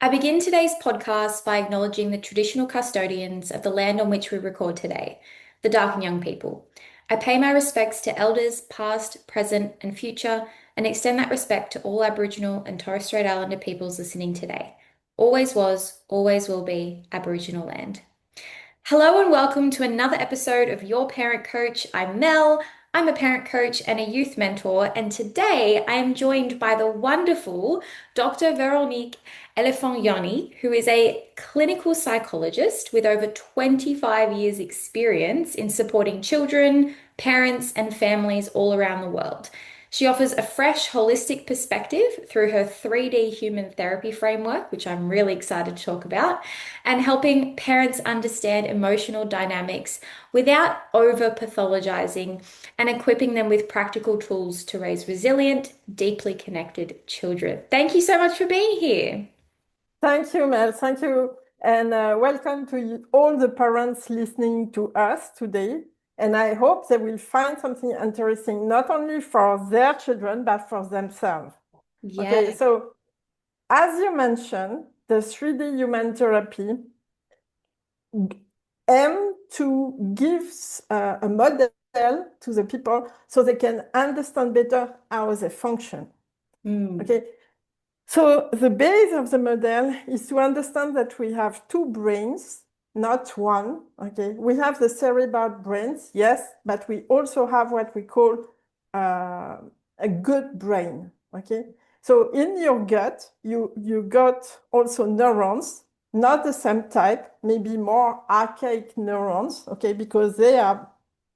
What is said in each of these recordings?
I begin today's podcast by acknowledging the traditional custodians of the land on which we record today, the Darkin Young people. I pay my respects to elders past, present, and future, and extend that respect to all Aboriginal and Torres Strait Islander peoples listening today. Always was, always will be Aboriginal land. Hello and welcome to another episode of Your Parent Coach. I'm Mel. I'm a parent coach and a youth mentor, and today I am joined by the wonderful Dr. Veronique Elefant-Yanni, who is a clinical psychologist with over 25 years' experience in supporting children, parents, and families all around the world. She offers a fresh, holistic perspective through her 3D human therapy framework, which I'm really excited to talk about, and helping parents understand emotional dynamics without over-pathologizing and equipping them with practical tools to raise resilient, deeply connected children. Thank you so much for being here. Thank you, Mel. Thank you. And welcome to all the parents listening to us today. And I hope they will find something interesting, not only for their children, but for themselves. Okay, Yeah. so as you mentioned, the 3D human therapy aim to give a model to the people so they can understand better how they function. Okay, so the base of the model is to understand that we have two brains, not one. Okay, we have the cerebral brains, yes, but we also have what we call a gut brain. Okay, so in your gut, you got also neurons, not the same type, maybe more archaic neurons. Okay, because they are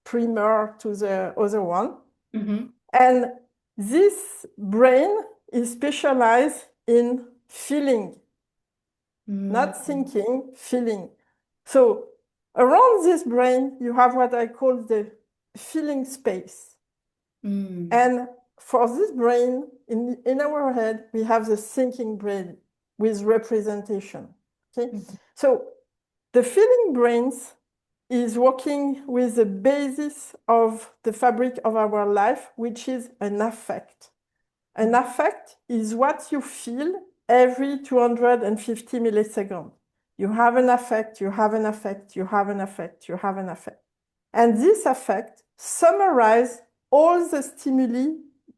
primer to the other one, and this brain is specialized in feeling, not thinking, feeling. So around this brain, you have what I call the feeling space. And for this brain, in our head, we have the thinking brain with representation. Okay, so the feeling brains is working with the basis of the fabric of our life, which is an affect. An affect is what you feel every 250 milliseconds. You have an affect, you have an affect, you have an affect, you have an affect. And this affect summarizes all the stimuli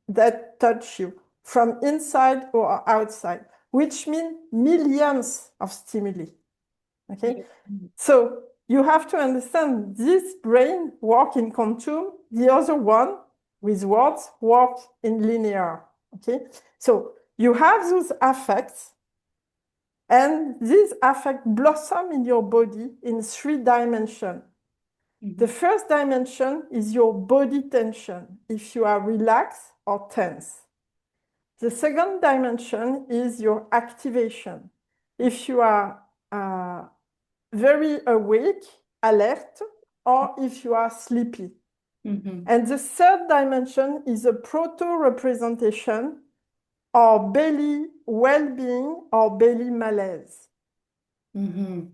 that touch you from inside or outside, which means millions of stimuli. Okay? So you have to understand this brain works in quantum, the other one with words works in linear. Okay, so you have those affects, and these affects blossom in your body in 3 dimensions. The first dimension is your body tension, if you are relaxed or tense. The second dimension is your activation, if you are very awake, alert, or if you are sleepy. And the third dimension is a proto-representation or belly well-being or belly malaise. And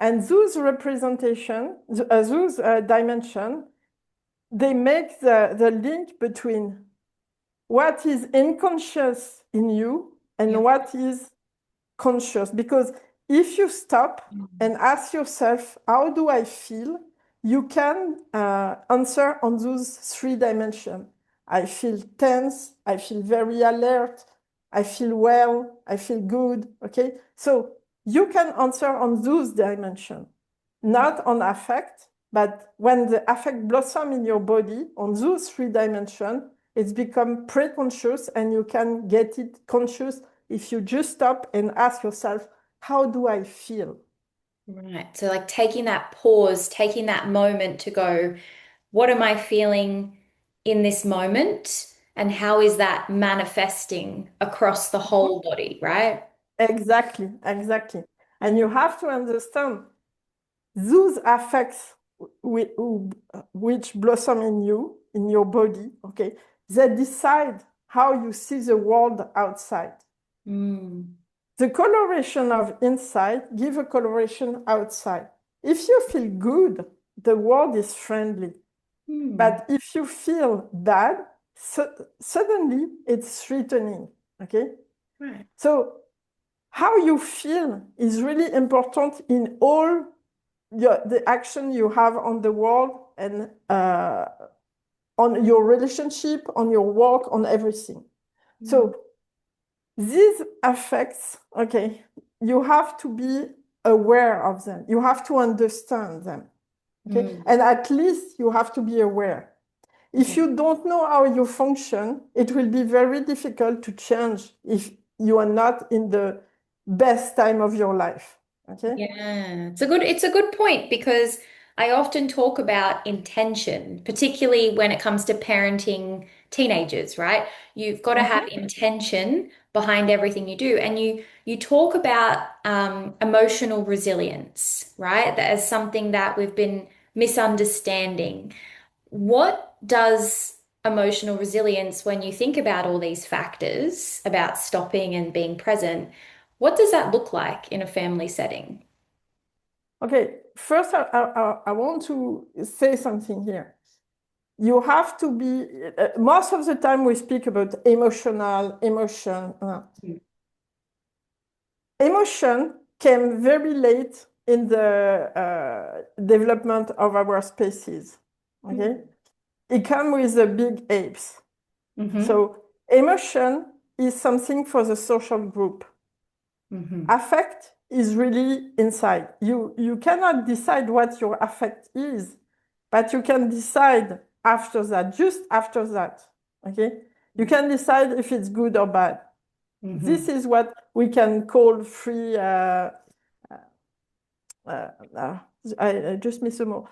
those representation, those dimensions, they make the link between what is unconscious in you and what is conscious. Because if you stop and ask yourself, how do I feel? You can answer on those 3 dimensions. I feel tense, I feel very alert, I feel well, I feel good, okay? So you can answer on those dimensions, not on affect, but when the affect blossom in your body on those 3 dimensions, it's become pre-conscious and you can get it conscious if you just stop and ask yourself, how do I feel? Right. So, like taking that pause, taking that moment to go, what am I feeling in this moment? And how is that manifesting across the whole body, right? Exactly, exactly. And you have to understand those affects which blossom in you, in your body, okay, they decide how you see the world outside. The coloration of inside give a coloration outside. If you feel good, the world is friendly. But if you feel bad, suddenly it's threatening. Okay? Right. So how you feel is really important in all the action you have on the world and on your relationship, on your work, on everything. So these affects, okay, you have to be aware of them. You have to understand them, okay? And at least you have to be aware. If you don't know how you function, it will be very difficult to change if you are not in the best time of your life, okay? Yeah, it's a good point because I often talk about intention, particularly when it comes to parenting teenagers, right? You've got to have intention behind everything you do. And you talk about emotional resilience, right? That as something that we've been misunderstanding. What does emotional resilience, when you think about all these factors about stopping and being present, what does that look like in a family setting? Okay, first I want to say something here. You have to be, most of the time we speak about emotion. Emotion came very late in the development of our species, okay? It comes with the big apes. So emotion is something for the social group. Affect is really inside. You cannot decide what your affect is, but you can decide after that, just after that, okay? You can decide if it's good or bad. This is what we can call free, I just missed a more,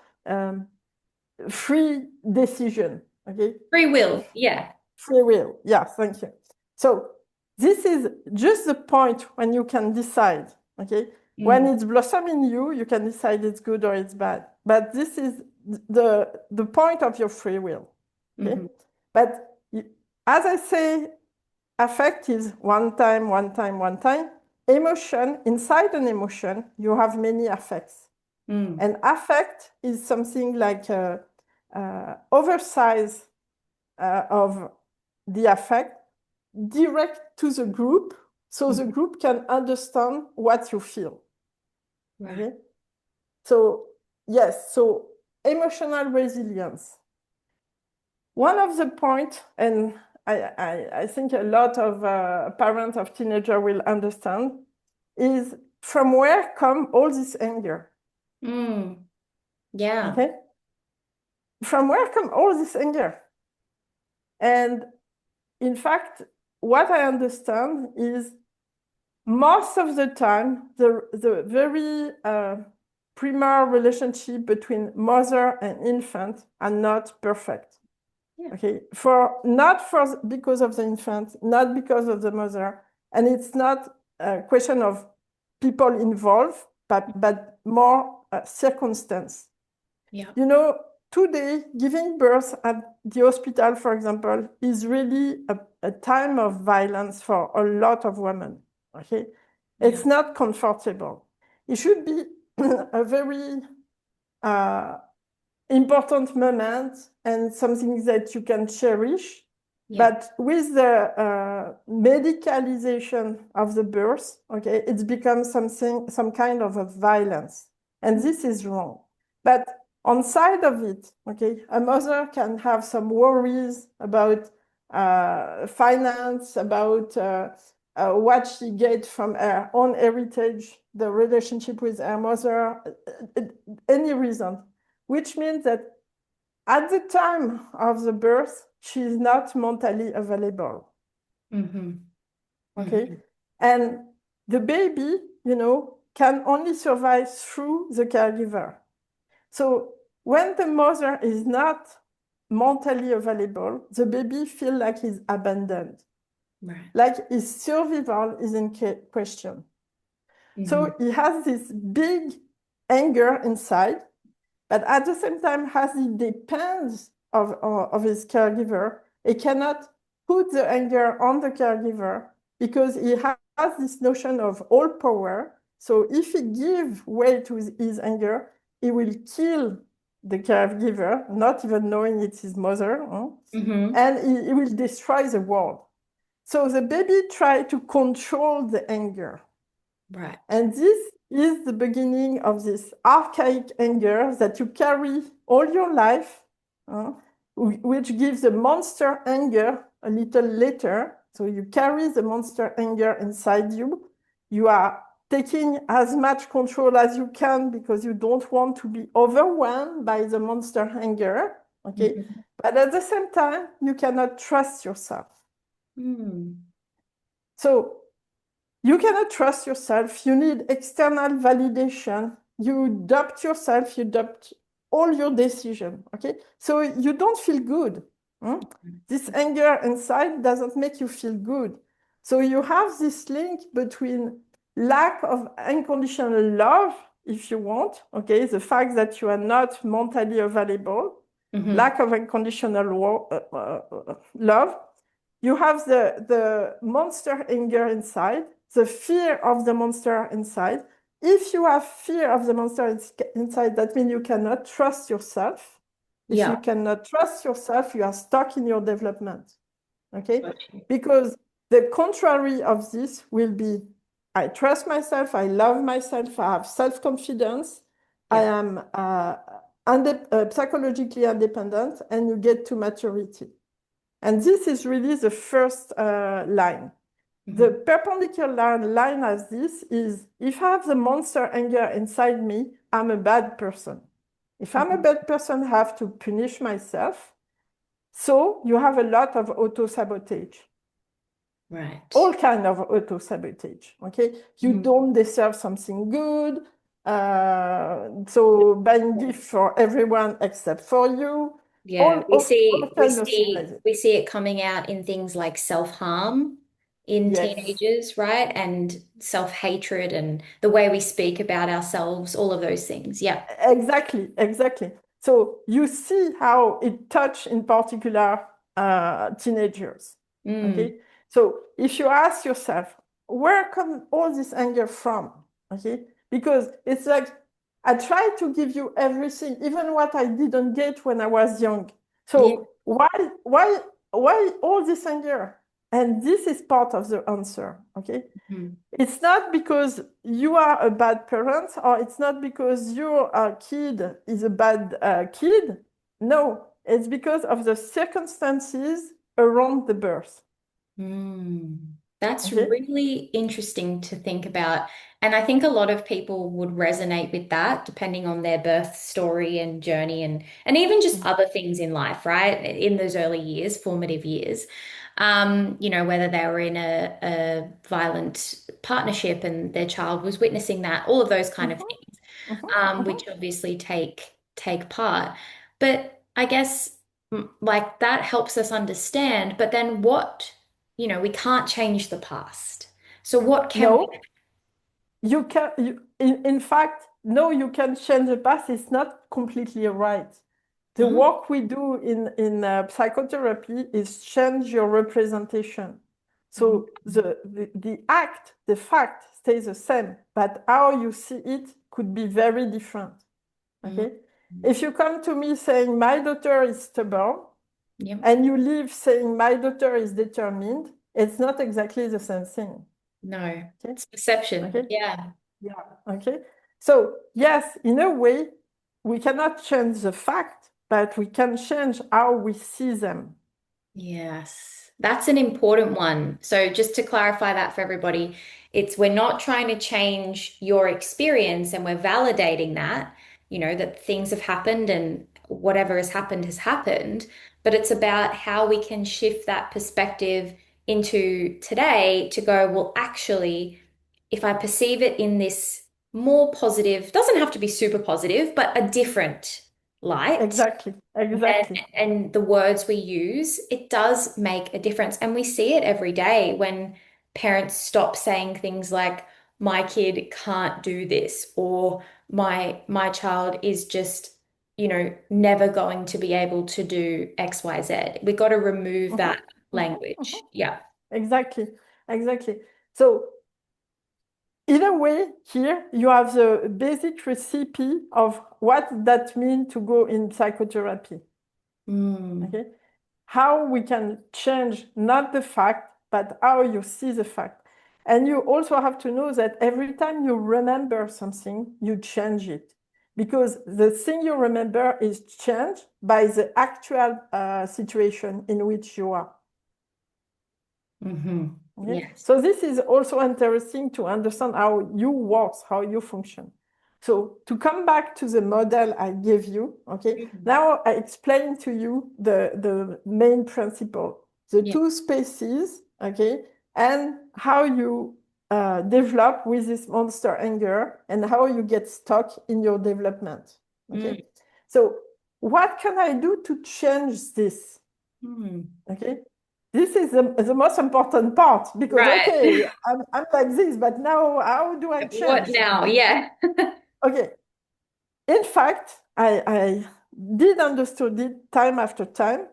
free decision, okay? Free will, yeah. Free will, yeah, thank you. So this is just the point when you can decide, okay? When it's blossoming you, you can decide it's good or it's bad. But this is the point of your free will, okay? But as I say, affect is one time, one time, one time. Emotion, inside an emotion, you have many affects. And affect is something like oversize of the affect direct to the group so the group can understand what you feel. Right. Okay? So, yes, so emotional resilience. One of the points, and I think a lot of parents of teenagers will understand, is from where come all this anger? Yeah. Okay? From where come all this anger? And in fact, what I understand is most of the time, the very primary relationship between mother and infant are not perfect. Yeah. Okay, because of the infant, not because of the mother, and it's not a question of people involved, but more circumstance. Yeah. You know, today, giving birth at the hospital, for example, is really a time of violence for a lot of women. Okay, it's not comfortable. It should be a very important moment and something that you can cherish. Yeah. But with the medicalization of the birth, okay, it's become some kind of a violence. And this is wrong. But on side of it, okay, a mother can have some worries about finance, about what she gets from her own heritage, the relationship with her mother, any reason, which means that at the time of the birth, she's not mentally available. Okay? And the baby, you know, can only survive through the caregiver. So when the mother is not mentally available, the baby feels like he's abandoned. Right. Like his survival is in question. So he has this big anger inside, but at the same time, as he depends of his caregiver, he cannot put the anger on the caregiver because he has this notion of all power. So if he gives way to his anger, he will kill the caregiver, not even knowing it's his mother, and he will destroy the world. So the baby tries to control the anger. Right. And this is the beginning of this archaic anger that you carry all your life, which gives a monster anger a little later. So you carry the monster anger inside you. You are taking as much control as you can because you don't want to be overwhelmed by the monster anger. Okay. Mm-hmm. But at the same time, you cannot trust yourself. Mm. So you cannot trust yourself. You need external validation. You doubt yourself. You doubt all your decisions. Okay, so you don't feel good. This anger inside doesn't make you feel good. So you have this link between lack of unconditional love, if you want. Okay, the fact that you are not mentally available, Mm-hmm. lack of unconditional love. You have the monster anger inside, the fear of the monster inside. If you have fear of the monster inside, that means you cannot trust yourself. If you Yeah. cannot trust yourself, you are stuck in your development. Okay? Gotcha. Because the contrary of this will be I trust myself, I love myself, I have self-confidence, I Yeah. am psychologically independent, and you get to maturity. And this is really the first line. The Mm-hmm. perpendicular line as this is, if I have the monster anger inside me, I'm a bad person. If I'm a Mm-hmm. bad person, I have to punish myself. So you have a lot of auto-sabotage, Right. all kind of auto-sabotage, okay? You Mm-hmm. don't deserve something good. So buying gift for everyone except for you. Yeah, we All see we kind of things like see this. we see it coming out in things like self-harm in Yes. teenagers, right? And self-hatred and the way we speak about ourselves, all of those things. Yeah. Exactly, exactly. So you see how it touched in particular teenagers. Mm. Okay. So if you ask yourself, where come all this anger from? Okay. Because it's like I try to give you everything, even what I didn't get when I was young. Yeah. So why all this anger? And this is part of the answer. Okay. Mm. It's not because you are a bad parent or it's not because your kid is a bad kid. No, it's because of the circumstances around the birth. Mm. That's Okay? really interesting to think about. And I think a lot of people would resonate with that, depending on their birth story and journey and even just other things in life, right? In those early years, formative years. Whether they were in a violent partnership and their child was witnessing that, all of those kind of Mhm, things, mhm, mhm. which obviously take part. But I guess like that helps us understand. But then what, we can't change the past. So what can we? No, you can. In fact, no, you can change the past. It's not completely right. The Mhm. work we do in psychotherapy is change your representation. Mhm. So the act, the fact stays the same, but how you see it could be very different. Mhm. Okay? If you come to me saying my daughter is stubborn Yep. and you leave saying my daughter is determined, it's not exactly the same thing. No, Okay? it's perception. Okay? Yeah. Yeah. Okay. So yes, in a way, we cannot change the fact, but we can change how we see them. Yes, that's an important one. So just to clarify that for everybody, it's we're not trying to change your experience and we're validating that, that things have happened and whatever has happened, but it's about how we can shift that perspective into today to go, well, actually, if I perceive it in this more positive, doesn't have to be super positive, but a different light Exactly. and Exactly. and the words we use, it does make a difference. And we see it every day when parents stop saying things like, my kid can't do this, or my child is just, never going to be able to do XYZ. We got to remove Mhm, that mhm, mhm. language. Yeah. Exactly. Exactly. So in a way, here you have the basic recipe of what that means to go in psychotherapy. Mm. Okay. How we can change not the fact, but how you see the fact. And you also have to know that every time you remember something, you change it. Because the thing you remember is changed by the actual situation in which you are. Mm-hmm. Okay? Yes. So this is also interesting to understand how you work, how you function. So to come back to the model I gave you, okay, Mm-hmm. now I explain to you the main principle, the Yeah. two spaces, okay, and how you develop with this monster anger and how you get stuck in your development, okay? Mm. So what can I do to change this, Mm. okay? This is the most important part because, Right. okay, I'm like this, but now how do I What change? now? Yeah. Okay, in fact, I did understood it time after time.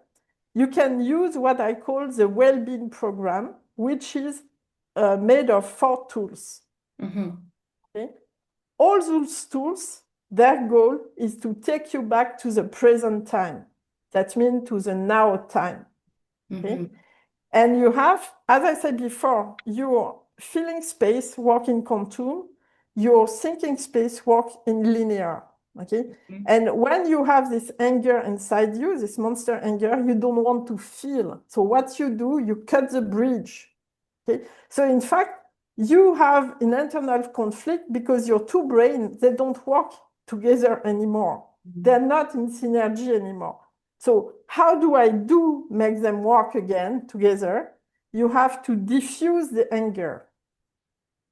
You can use what I call the well-being program, which is made of 4 tools. Mm-hmm. Okay? All those tools, their goal is to take you back to the present time. That means to the now time. Okay? Mm-hmm. And you have, as I said before, your feeling space work in quantum, your thinking space work in linear. Okay. Mm-hmm. And when you have this anger inside you, this monster anger, you don't want to feel. So what you do, you cut the bridge. Okay. So in fact, you have an internal conflict because your two brains, they don't work together anymore. They're not in synergy anymore. So how do I make them work again together? You have to diffuse the anger.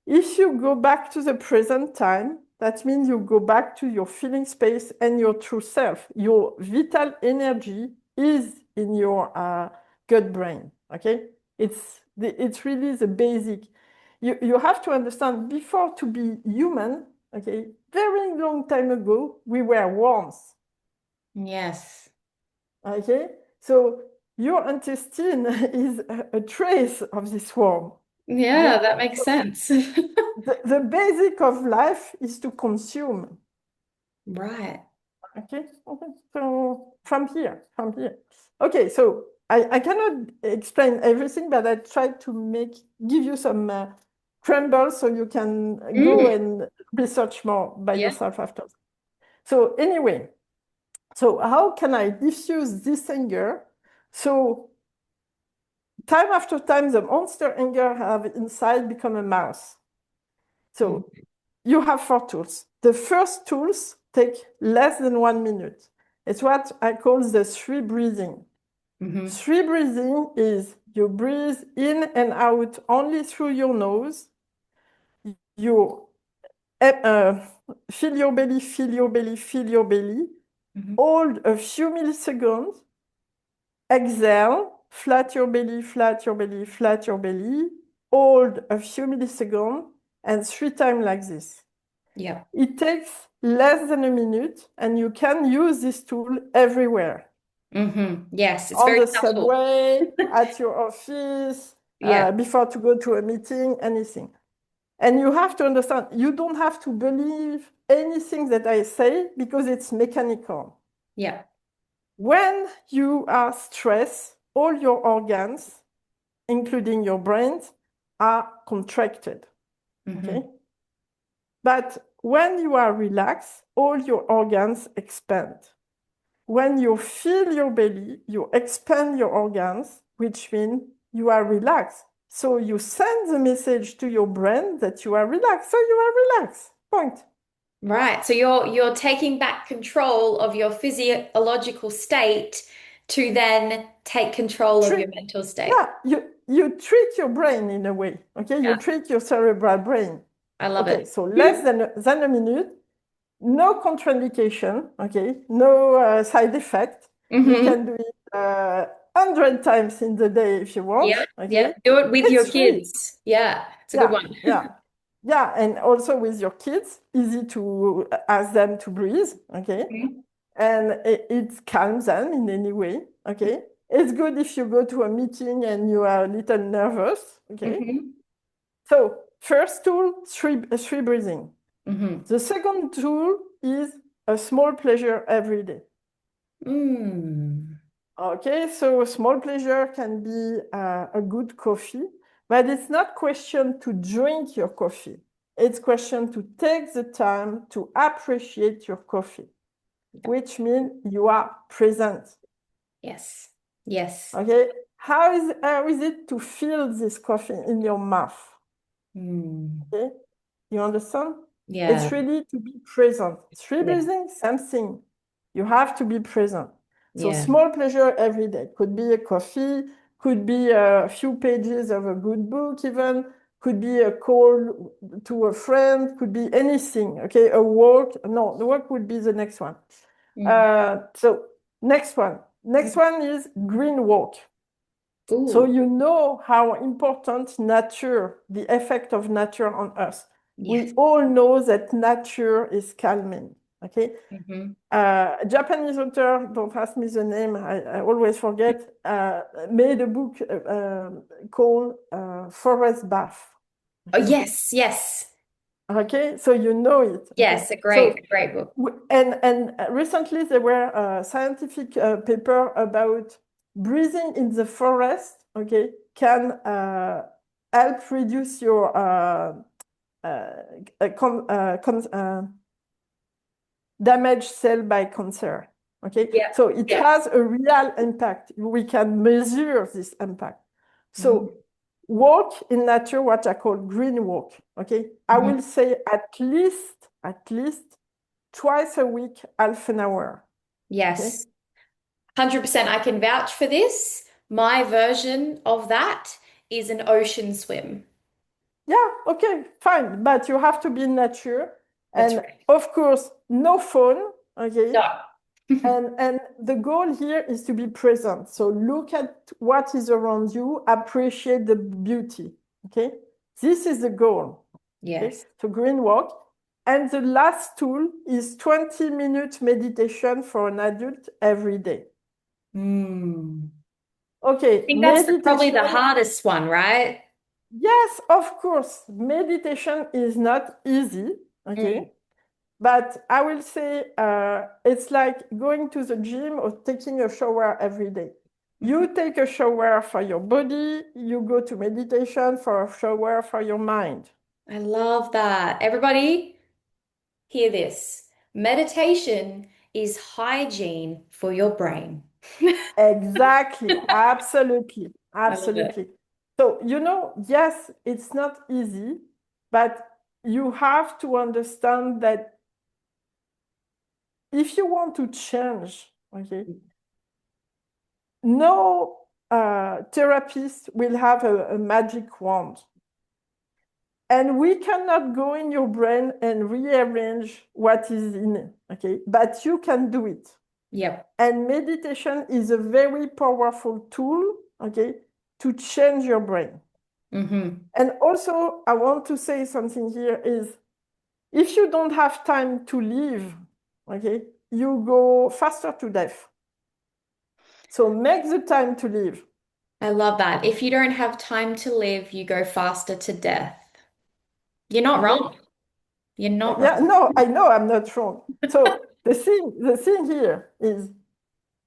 If you go back to the present time, that means you go back to your feeling space and your true self. Your vital energy is in your gut brain. Okay, it's really the basic. You have to understand before to be human. Okay, very long time ago we were worms. Yes. Okay, so your intestine is a trace of this worm. Yeah, Okay, that makes so sense. the basic of life is to consume. Right. Okay, okay. So from here. Okay, so I cannot explain everything, but I try to give you some crumbles so you can go Mm. and research more by Yeah. yourself after. So anyway, so how can I diffuse this anger? So time after time, the monster anger have inside become a mouse. Mm. So you have 4 tools. The first tools take less than 1 minute. It's what I call the 3 breathing. Mm-hmm. 3 breathing is you breathe in and out only through your nose. You feel your belly, feel your belly, feel your belly. Mm-hmm. Hold a few milliseconds. Exhale, flat your belly, flat your belly, flat your belly. Hold a few milliseconds and 3 times like this. Yeah. It takes less than a minute and you can use this tool everywhere. Mm-hmm. Yes, it's On very the subtle. subway, at your office, Yeah. before to go to a meeting, anything. And you have to understand, you don't have to believe anything that I say because it's mechanical. Yeah. When you are stressed, all your organs, including your brains, are contracted. Mm-hmm. Okay? But when you are relaxed, all your organs expand. When you feel your belly, you expand your organs, which means you are relaxed. So you send the message to your brain that you are relaxed. So you are relaxed. Point. Right. So you're taking back control of your physiological state to then take control of Treat, your mental state. yeah, you treat your brain in a way. Okay, you Yeah. treat your cerebral brain. I love Okay, it. so less than a minute, no contraindication. Okay, no side effect. You Mm-hmm. can do it 100 times in the day if you want. Yeah. Yeah. Okay, Do it with your it's free. kids. Yeah. It's a good Yeah, one. yeah, yeah, and also with your kids, easy to ask them to breathe. Okay, and it calms them in any way. Okay, it's good if you go to a meeting and you are a little nervous. Okay, Mm-hmm. so first tool, three breathing. Mm-hmm. The second tool is a small pleasure every day. Mm. Okay, so a small pleasure can be a good coffee. But it's not question to drink your coffee. It's question to take the time to appreciate your coffee, which means you are present. Yes. Yes. Okay. How is it to feel this coffee in your mouth? Okay. You understand? Yeah. It's really to be present. Three Yeah. breathing, same thing. You have to be present. So Yeah. small pleasure every day. Could be a coffee, could be a few pages of a good book even, could be a call to a friend, could be anything. Okay, a walk. No, the walk would be the next one. So next one. Next one is green walk. So Ooh. you know how important nature, the effect of nature on us. Yes. We all know that nature is calming. Okay. A Japanese author, don't ask me the name, I always forget, made a book called Forest Bath. Oh, Okay. yes. Yes. Okay, so you know it. Okay, Yes. so A great book. and recently there were a scientific paper about breathing in the forest. Okay, can help reduce your damaged cell by cancer. Okay, Yeah. so it Yeah. has a real impact. We can measure this impact. So walk in nature, what I call green walk. Okay, I will say at least twice a week, half an hour. Okay. Yes. 100%. I can vouch for this. My version of that is an ocean swim. Yeah, okay, fine. But you have to be in nature. That's And right. of course, no phone. Okay. No. And the goal here is to be present. So look at what is around you, appreciate the beauty. Okay. This is the goal. Okay. Yes. So green walk. And the last tool is 20-minute meditation for an adult every day. Mm. I Okay, think that's probably the meditation. hardest one, right? Yes, of course, meditation is not easy. Okay. Mm. But I will say it's like going to the gym or taking a shower every day. You take a shower for your body, you go to meditation for a shower for your mind. I love that. Everybody, hear this. Meditation is hygiene for your brain. Exactly. Absolutely. I love it. Absolutely. So, yes, it's not easy, but you have to understand that if you want to change, okay, no therapist will have a magic wand. And we cannot go in your brain and rearrange what is in it, okay? But you can do it. Yep. And meditation is a very powerful tool, okay, to change your brain. And also, I want to say something here is if you don't have time to live, okay, you go faster to death. So make the time to live. I love that. If you don't have time to live, you go faster to death. You're not Okay? wrong. You're not Yeah, wrong. no, I know I'm not wrong. So the thing here is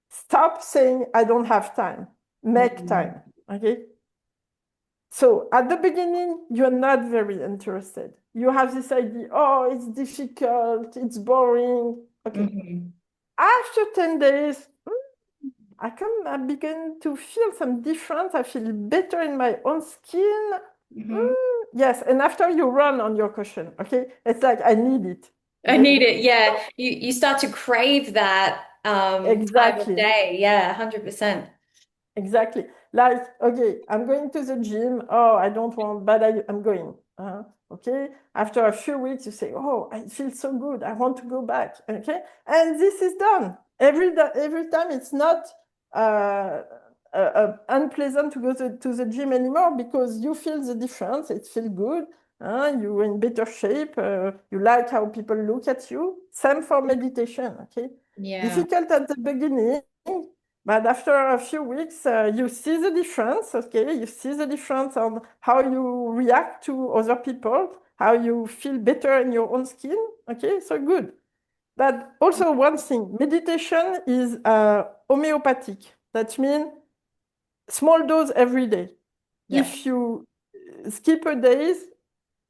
stop saying I don't have time. Make Mm. time. Okay. So at the beginning, you're not very interested. You have this idea, oh, it's difficult, it's boring. Okay. After 10 days, I begin to feel some difference. I feel better in my own skin. Yes. And after you run on your cushion, okay, it's like I need it. I Okay. need it. Yeah. You start to crave that time of Exactly. day. Yeah, 100%. Exactly. Like, okay, I'm going to the gym. Oh, I don't want, but I'm going. Okay. After a few weeks, you say, oh, I feel so good. I want to go back. Okay. And this is done. Every time it's not unpleasant to go to the gym anymore because you feel the difference. It feels good. You're in better shape. You like how people look at you. Same for meditation. Okay. Yeah. Difficult at the beginning. But after a few weeks, you see the difference, okay? You see the difference on how you react to other people, how you feel better in your own skin, okay? So good. But also one thing, meditation is homeopathic. That means small dose every day. Yep. skip a day,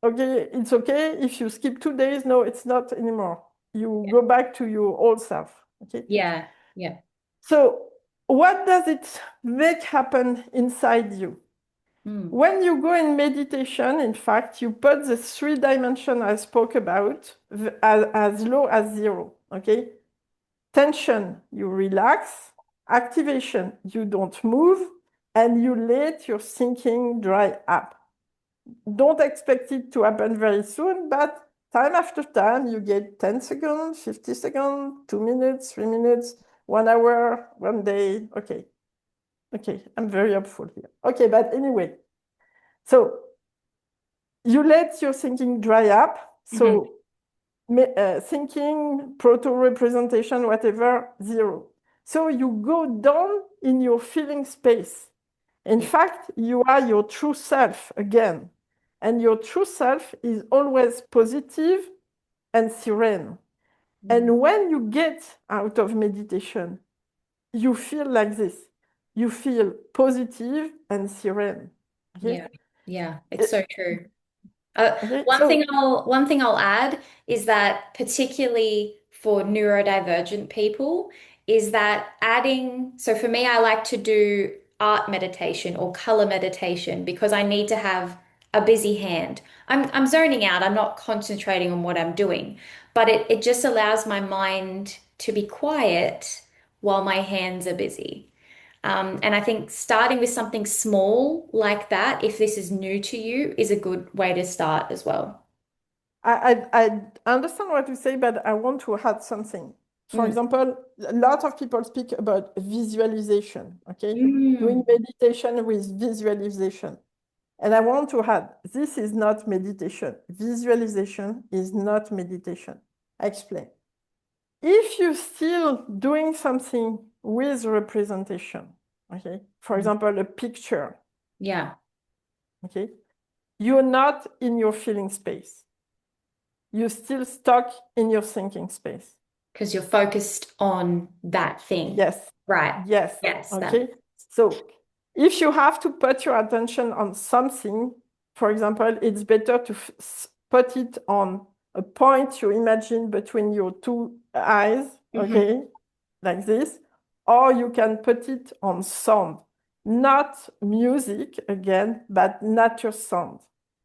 okay, it's okay. If you skip 2 days, no, it's not anymore. You go back to your old self, okay? Yeah. Yeah. So what does it make happen inside you? When you go in meditation, in fact, you put the 3 dimension I spoke about as low as 0, okay? Tension, you relax. Activation, you don't move. And you let your thinking dry up. Don't expect it to happen very soon, but time after time, you get 10 seconds, 50 seconds, 2 minutes, 3 minutes, 1 hour, 1 day. Okay. Okay, I'm very hopeful here. Okay, but anyway, so you let your thinking dry up. So thinking, proto-representation, whatever, 0. So you go down in your feeling space. In fact, you are your true self again. And your true self is always positive and serene. And when you get out of meditation, you feel like this. You feel positive and serene. Okay? Yeah. Yeah. It's so true. Okay? One thing I'll add is that particularly for neurodivergent people is that adding, so for me, I like to do art meditation or color meditation because I need to have a busy hand. I'm zoning out, I'm not concentrating on what I'm doing, but it just allows my mind to be quiet while my hands are busy. And I think starting with something small like that, if this is new to you, is a good way to start as well. I understand what you say, but I want to add something. For Mm. example, a lot of people speak about visualization, okay? Doing Mm. meditation with visualization. And I want to add, this is not meditation. Visualization is not meditation. I explain. If you're still doing something with representation, okay, for example, a picture, Yeah, okay, you're not in your feeling space. You're still stuck in your thinking space. because you're focused on that thing. Yes, Right. yes, Yes, that. okay. So if you have to put your attention on something, for example, it's better to put it on a point you imagine between your two eyes, okay, like this, or you can put it on sound, not music again, but nature sound.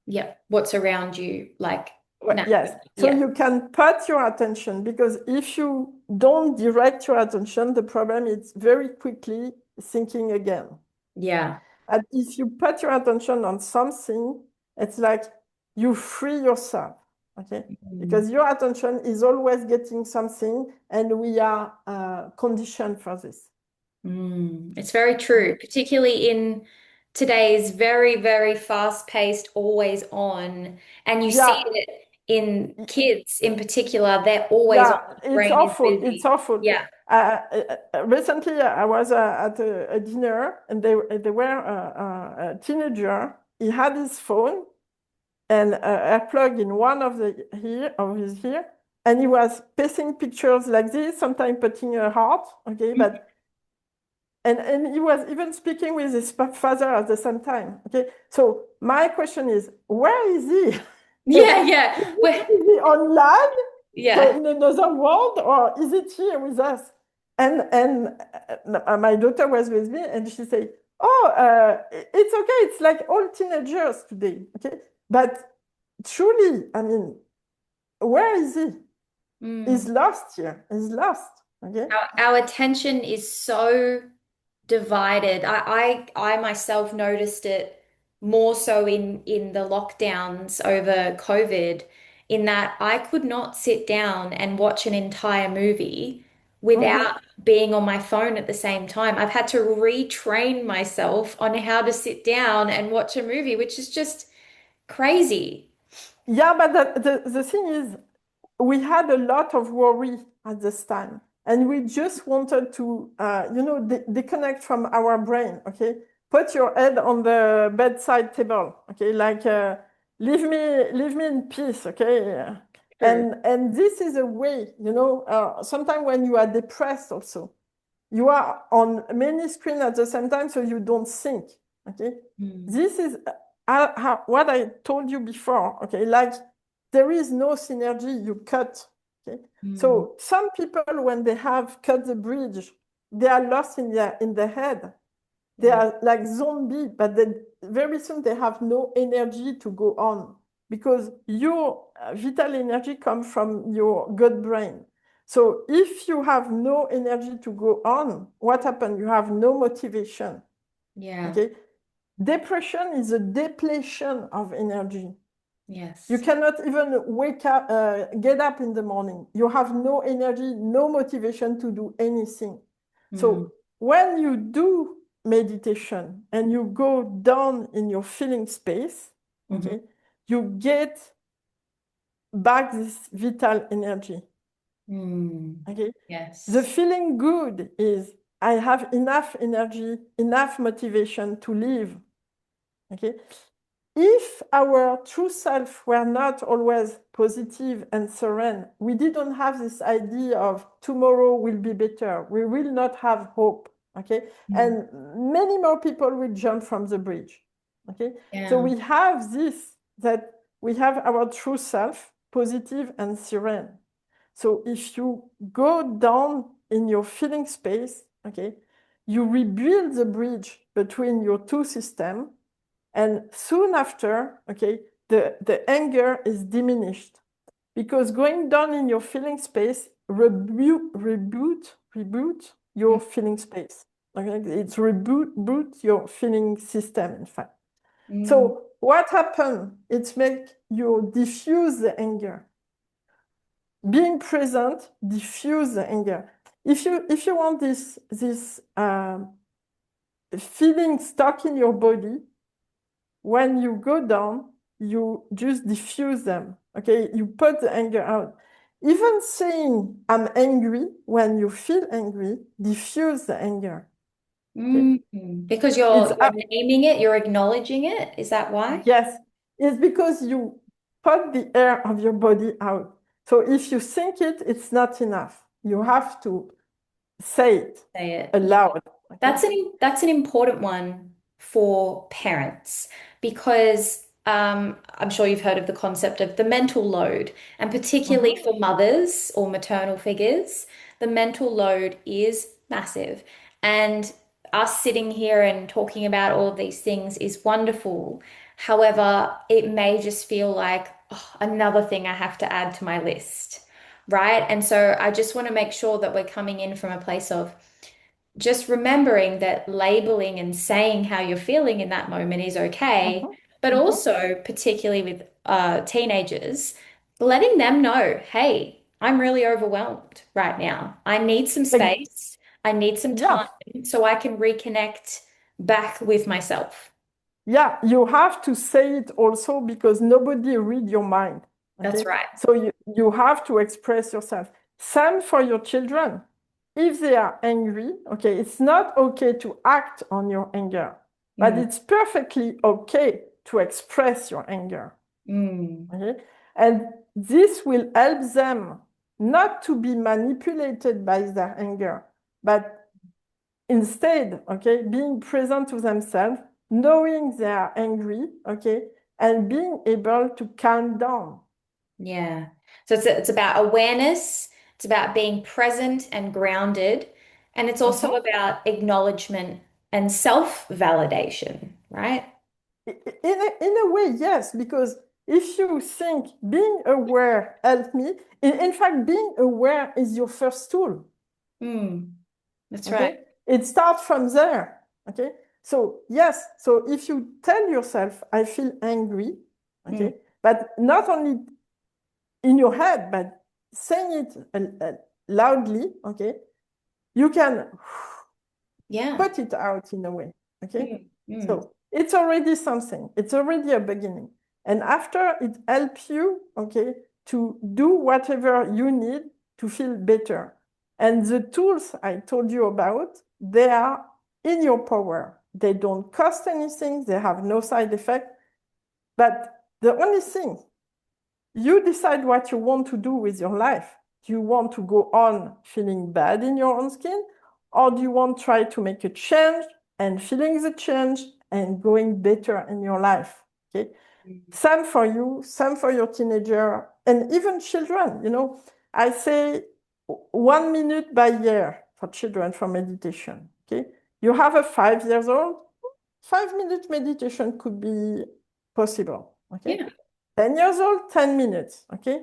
Yeah. What's around you, like Well, yes. naturally. So Yeah. you can put your attention because if you don't direct your attention, the problem is very quickly thinking again. Yeah. And if you put your attention on something, it's like you free yourself, okay? Mm. Because your attention is always getting something, and we are conditioned for this. It's very true, particularly in today's very, very fast-paced, always on, and you see Yeah, it in kids in particular, they're always on, yeah, the it's brain is awful. It's busy. awful. Yeah. Recently, I was at a dinner, and they were a teenager. He had his phone and a plug in one of the ear of his ear, and he was pasting pictures like this, sometimes putting a heart. Okay, but and he was even speaking with his father at the same time. Okay, so my question is, where is he? Yeah, yeah. Is he online? So Yeah. in another world, or is it here with us? And my daughter was with me, and she said, "Oh, it's okay. It's like all teenagers today." Okay, but truly, I mean, where is he? He's Mm. lost here. He's lost. Okay. Our attention is so divided. I myself noticed it more so in the lockdowns over COVID, in that I could not sit down and watch an entire movie Mhm. without being on my phone at the same time. I've had to retrain myself on how to sit down and watch a movie, which is just crazy. Yeah, but the thing is, we had a lot of worry at this time, and we just wanted to, disconnect from our brain. Okay, put your head on the bedside table. Okay, like leave me in peace. Okay, True. and this is a way. Sometimes when you are depressed, also you are on many screens at the same time, so you don't think. Okay, Mm. this is what I told you before, okay, like there is no synergy, you cut. Okay. So some people, when they have cut the bridge, they are lost in their head. They are like zombie, but then very soon they have no energy to go on because your vital energy comes from your gut brain. So if you have no energy to go on, what happens? You have no motivation. Yeah. Okay. Depression is a depletion of energy. You Yes. cannot even wake up, get up in the morning. You have no energy, no motivation to do anything. So when you do meditation and you go down in your feeling space, okay, you get back this vital energy. Okay. The Yes. feeling good is I have enough energy, enough motivation to live. Okay. If our true self were not always positive and serene, we didn't have this idea of tomorrow will be better. We will not have hope. Okay. And many more people will jump from the bridge. Okay. So Yeah. we have this, that we have our true self, positive and serene. So if you go down in your feeling space, okay, you rebuild the bridge between your two systems. And soon after, okay, the anger is diminished because going down in your feeling space reboot your feeling space. Okay, it's reboot your feeling system, in fact. So what happened? It's make you diffuse the anger. Being present, diffuse the anger. If you want this feeling stuck in your body, when you go down, you just diffuse them. Okay, you put the anger out. Even saying I'm angry when you feel angry, diffuse the anger. Okay? Because It's you're naming it, you're acknowledging it. Is that why? yes, it's because you put the air of your body out. So if you think it, it's not enough. You have to say it Say it. aloud. Okay? That's an important one for parents because I'm sure you've heard of the concept of the mental load, and particularly Mhm. for mothers or maternal figures, the mental load is massive. And us sitting here and talking about all of these things is wonderful. However, it may just feel like another thing I have to add to my list, right? And so I just want to make sure that we're coming in from a place of just remembering that labeling and saying how you're feeling in that moment is okay, Mhm. but Mhm. also, particularly with teenagers, letting them know, hey, I'm really overwhelmed right now. I need some Ex- space. I need some Yeah. time so I can reconnect back with myself. Yeah, you have to say it also because nobody read your mind. That's Okay, right. so you have to express yourself. Same for your children. If they are angry, okay, it's not okay to act on your anger, but Mm, it's perfectly okay to express your anger. mm, Okay, and this will help them not to be manipulated by their anger, but instead, okay, being present to themselves, knowing they are angry, okay, and being able to calm down. yeah. So it's about awareness, it's about being present and grounded, and it's also Mhm. about acknowledgement and self-validation, right? In a way, yes, because if you think being aware helped me, in fact, being aware is your first tool. Mm, that's right. Okay, it starts from there. Okay, so yes, so if you tell yourself, I feel angry, Mm, okay, but not only in your head, but saying it loudly, okay, you can yeah. put it out in a way, okay? Mm, mm, So it's already something. It's already a beginning. And after it helps you, okay, to do whatever you need to feel better. And the tools I told you about, they are in your power. They don't cost anything. They have no side effect. But the only thing, you decide what you want to do with your life. Do you want to go on feeling bad in your own skin? Or do you want to try to make a change and feeling the change and going better in your life? Okay. Mm. Same for you, same for your teenager, and even children. I say 1 minute by year for children for meditation. Okay. You have a 5 years old, 5 minute meditation could be possible. Okay. Yeah. 10 years old, 10 minutes. Okay.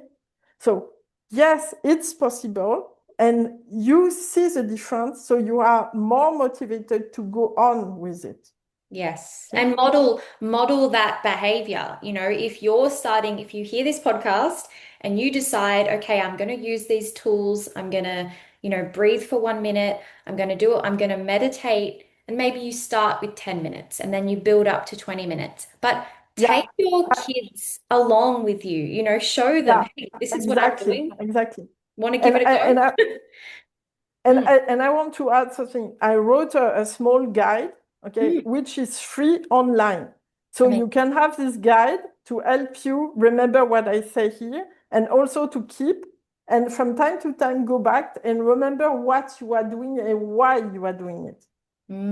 So yes, it's possible. And you see the difference. So you are more motivated to go on with it. Yes. Okay. And model that behavior. If you hear this podcast and you decide, okay, I'm going to use these tools, I'm going to, breathe for 1 minute, I'm going to meditate, and maybe you start with 10 minutes and then you build up to 20 minutes. But take Yeah. your kids along with you, show them, Yeah, hey, this is what I'm exactly, doing. exactly. Want to give And it I, a and I, go? Mm, and I want to add something. I wrote a small guide, okay, mm, which is free online. So you amazing. can have this guide to help you remember what I say here and also to keep and from time to time go back and remember what you are doing and why you are doing it.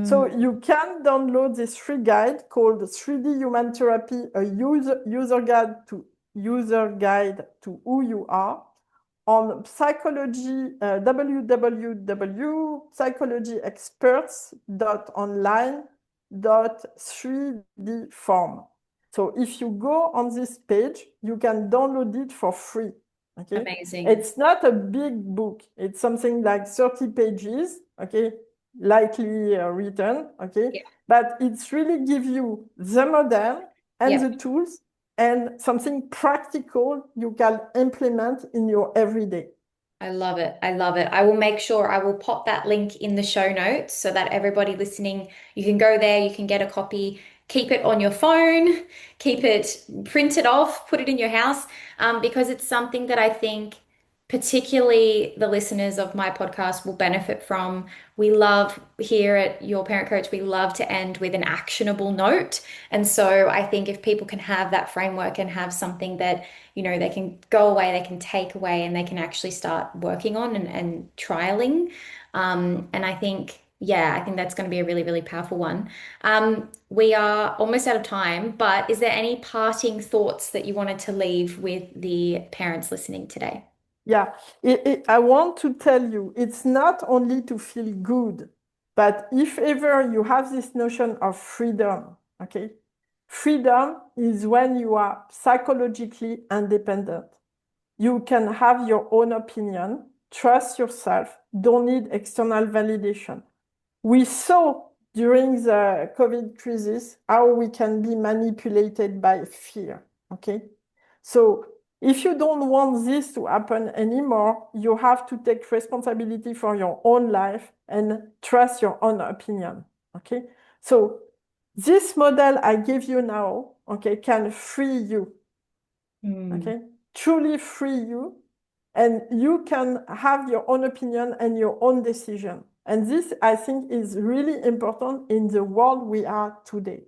So Mm, you can download this free guide called 3D Human Therapy, a user guide to who you are on psychology, www.psychologyexperts.online.3D form. So if you go on this page, you can download it for free. Okay. amazing. It's not a big book. It's something like 30 pages. Okay. Lightly written. Okay. Yeah. But it's really give you the model and Yeah. the tools and something practical you can implement in your everyday. I love it. I love it. I will make sure I will pop that link in the show notes so that everybody listening, you can go there, you can get a copy, keep it on your phone, keep it printed off, put it in your house, because it's something that I think particularly the listeners of my podcast will benefit from. We love here at Your Parent Coach, we love to end with an actionable note. And so I think if people can have that framework and have something that they can go away, they can take away, and they can actually start working on and trialing. And I think, yeah, I think that's going to be a really, really powerful one. We are almost out of time, but is there any parting thoughts that you wanted to leave with the parents listening today? Yeah, I want to tell you, it's not only to feel good, but if ever you have this notion of freedom, okay? Freedom is when you are psychologically independent. You can have your own opinion, trust yourself, don't need external validation. We saw during the COVID crisis how we can be manipulated by fear, okay? So if you don't want this to happen anymore, you have to take responsibility for your own life and trust your own opinion, okay? So this model I give you now, okay, can free you, Mm. okay? Truly free you, and you can have your own opinion and your own decision. And this, I think, is really important in the world we are today.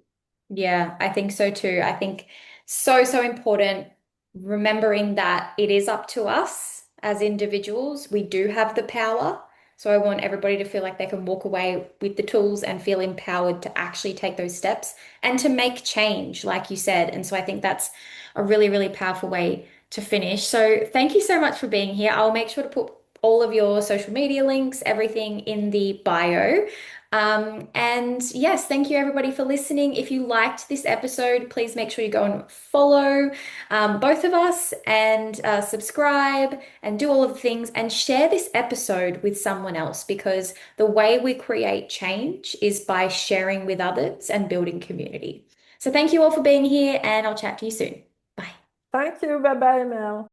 Yeah, I think so too. I think so, so important remembering that it is up to us as individuals. We do have the power. So I want everybody to feel like they can walk away with the tools and feel empowered to actually take those steps and to make change, like you said. And so I think that's a really, really powerful way to finish. So thank you so much for being here. I'll make sure to put all of your social media links, everything in the bio. And yes, thank you everybody for listening. If you liked this episode, please make sure you go and follow both of us and subscribe and do all of the things and share this episode with someone else because the way we create change is by sharing with others and building community. So thank you all for being here, and I'll chat to you soon. Bye. Thank you. Bye bye, Mel.